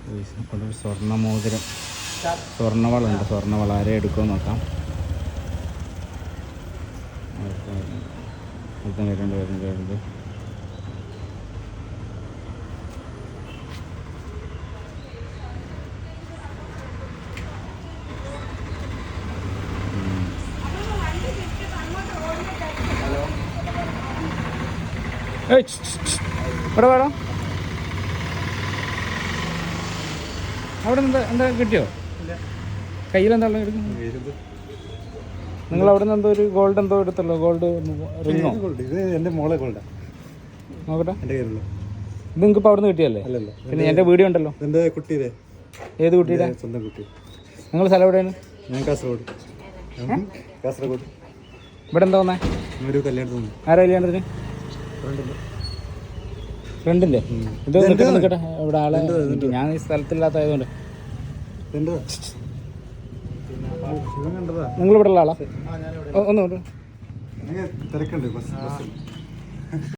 ഇവിടെ ഒരു സ്വർണ്ണ മോതിരം, സ്വർണ്ണവള ഉണ്ട്. സ്വർണ്ണവള ആരെ എടുക്കുമെന്ന് നോക്കാം. വരുന്നുണ്ട്. ഇവിടെ വേണം. അവിടെ എന്താ കിട്ടിയോ? കയ്യിലെന്താ എടുക്കുന്നത്? നിങ്ങൾ അവിടെ നിന്ന് എന്തോ ഒരു ഗോൾഡ് എന്തോ എടുത്തല്ലോ, ഗോൾഡ് റിങ്ങോ? എൻ്റെ മോളെ ഗോൾഡാ. നോക്കട്ടെ. എൻ്റെ കയ്യിലുള്ള ഇത് നിങ്ങൾക്ക് ഇപ്പോൾ അവിടെ നിന്ന് കിട്ടിയല്ലേ? അല്ലല്ലോ, പിന്നെ എൻ്റെ വീഡിയോ ഉണ്ടല്ലോ. എൻ്റെ കുട്ടിയുടെ. ഏത് കുട്ടിയുടെ? സ്വന്തം കുട്ടി. നിങ്ങൾ സ്ഥലം എവിടെയാണ്? ഞാൻ കാസർഗോഡ്. കാസർഗോഡ്. ഇവിടെ എന്താ വന്നേ? ഒരു കല്യാണത്തിന്. ആരാ കല്യാണത്തിന്? ഫ്രണ്ടിൻ്റെ. ഇത് നിൽക്കട്ടെ ഇവിടെ ആളെ. ഞാൻ ഈ സ്ഥലത്തില്ലാത്തതുകൊണ്ട്. നിങ്ങൾ ഇവിടെ ഉള്ള ആളാ? ഒന്ന് തിരക്കുണ്ട്.